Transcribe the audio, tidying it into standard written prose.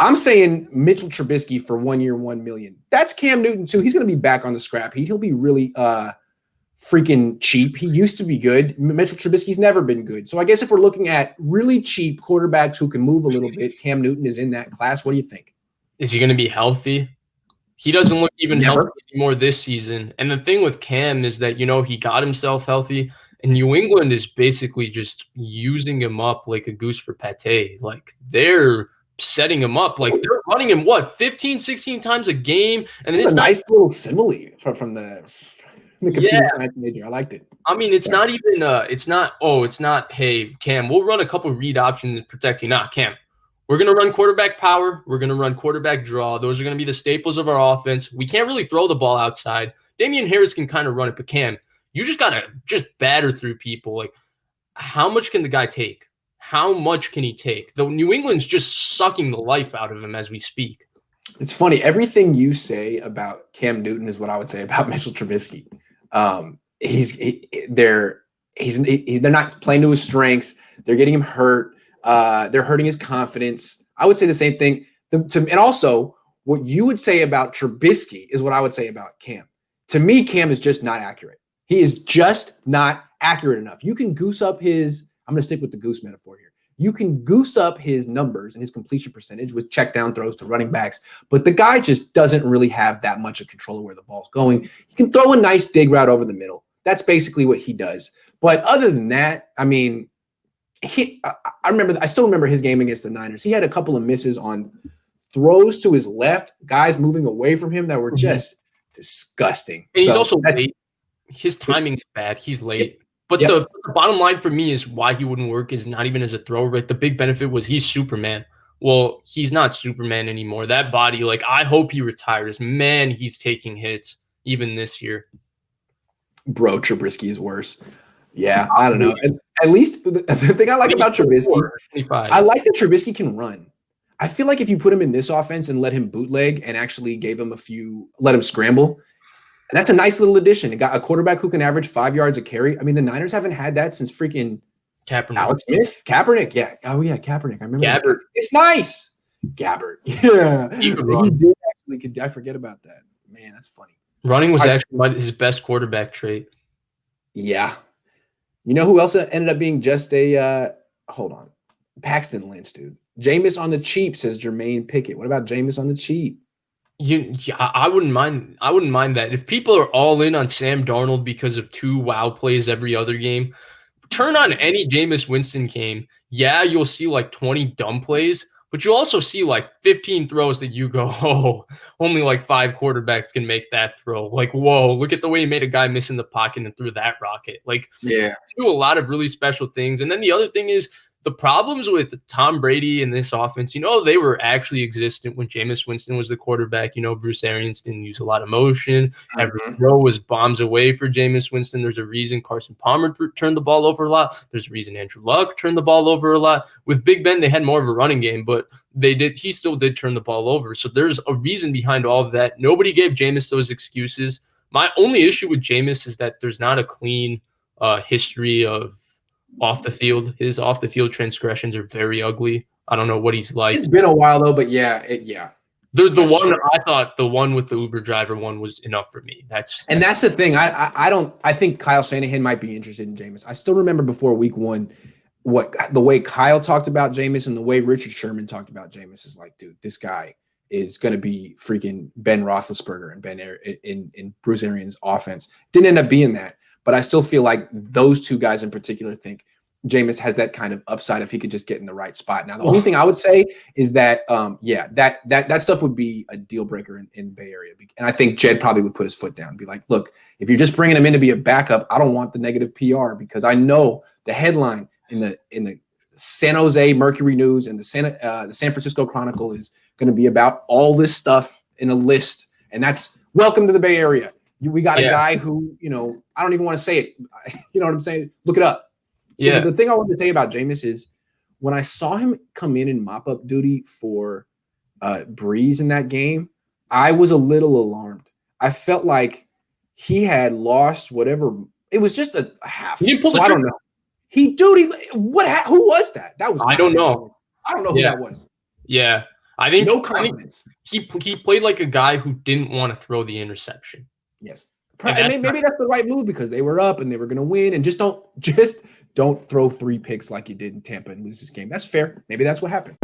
I'm saying Mitchell Trubisky for 1 year, $1 million. That's Cam Newton too. He's going to be back on the scrap heap. He'll be really freaking cheap. He used to be good. Mitchell Trubisky's never been good. So I guess if we're looking at really cheap quarterbacks who can move a little bit, Cam Newton is in that class. What do you think? Is he going to be healthy? He doesn't look even Never. healthy anymore this season. And the thing with Cam is that, he got himself healthy, and New England is basically just using him up like a goose for pate. Like, they're setting him up. Like, they're running him, 15, 16 times a game? And then it's a nice little simile from the computer science major. I liked it. I mean, it's not even it's not, hey, Cam, we'll run a couple read options and protect you. Nah, Cam, we're going to run quarterback power. We're going to run quarterback draw. Those are going to be the staples of our offense. We can't really throw the ball outside. Damian Harris can kind of run it, but Cam, you just got to just batter through people. Like, how much can the guy take? How much can he take? Though New England's just sucking the life out of him as we speak. It's funny. Everything you say about Cam Newton is what I would say about Mitchell Trubisky. They're not playing to his strengths. They're getting him hurt. They're hurting his confidence. I would say the same thing. And also, what you would say about Trubisky is what I would say about Cam. To me, Cam is just not accurate. He is just not accurate enough. You can goose up his – I'm going to stick with the goose metaphor here. You can goose up his numbers and his completion percentage with check down throws to running backs, but the guy just doesn't really have that much of control of where the ball's going. He can throw a nice dig route over the middle. That's basically what he does. But other than that, I mean – I still remember his game against the Niners. He had a couple of misses on throws to his left, guys moving away from him that were just disgusting. And he's also late. His timing is bad. He's late. But the bottom line for me is why he wouldn't work is not even as a thrower. Right? The big benefit was he's Superman. Well, he's not Superman anymore. That body, like, I hope he retires. Man, he's taking hits even this year. Bro, Trubisky is worse. Yeah, I don't know. At least the thing I like about Trubisky, I like that Trubisky can run. I feel like if you put him in this offense and let him bootleg and actually gave him let him scramble, that's a nice little addition. It got a quarterback who can average 5 yards a carry. I mean, the Niners haven't had that since freaking Kaepernick. Alex Smith. Kaepernick, yeah. Oh, yeah, Kaepernick. I remember Gabbert. that. It's nice. Gabbert. Yeah. He did actually. I forget about that. Man, that's funny. Running was actually his best quarterback trait. Yeah. You know who else ended up being just hold on. Paxton Lynch, dude. Jameis on the cheap, says Jermaine Pickett. What about Jameis on the cheap? I wouldn't mind that. If people are all in on Sam Darnold because of 2 wow plays every other game, turn on any Jameis Winston game. Yeah, you'll see like 20 dumb plays, but you'll also see like 15 throws that you go, oh, only like 5 quarterbacks can make that throw. Like, whoa, look at the way he made a guy miss in the pocket and threw that rocket. Like, yeah, do a lot of really special things. And then the other thing is the problems with Tom Brady in this offense, they were actually existent when Jameis Winston was the quarterback. Bruce Arians didn't use a lot of motion. Every throw was bombs away for Jameis Winston. There's a reason Carson Palmer turned the ball over a lot. There's a reason Andrew Luck turned the ball over a lot. With Big Ben, they had more of a running game, but he still did turn the ball over. So there's a reason behind all of that. Nobody gave Jameis those excuses. My only issue with Jameis is that there's not a clean history of off the field. His off the field transgressions are very ugly. I don't know what he's like. It's been a while though, but yeah. The one true. I thought the one with the Uber driver one was enough for me. That's the thing. I think Kyle Shanahan might be interested in Jameis. I still remember before week 1 the way Kyle talked about Jameis and the way Richard Sherman talked about Jameis is like, dude, this guy is going to be freaking Ben Roethlisberger and in Bruce Arians' offense. Didn't end up being that. But I still feel like those 2 guys in particular think Jameis has that kind of upside if he could just get in the right spot. Now, the only thing I would say is that, that stuff would be a deal breaker in Bay Area. And I think Jed probably would put his foot down and be like, look, if you're just bringing him in to be a backup, I don't want the negative PR because I know the headline in the San Jose Mercury News and the San Francisco Chronicle is going to be about all this stuff in a list. And that's welcome to the Bay Area. We got a guy who, I don't even want to say it. You know what I'm saying? Look it up. So the thing I wanted to say about Jameis is when I saw him come in mop-up duty for Breeze in that game, I was a little alarmed. I felt like he had lost whatever. It was just a half. I don't know. Who was that? That was I don't know. I don't know who that was. Yeah. I think No confidence. he played like a guy who didn't want to throw the interception. Yes. And And that's maybe that's the right move because they were up and they were going to win. And just don't throw 3 picks like you did in Tampa and lose this game. That's fair. Maybe that's what happened.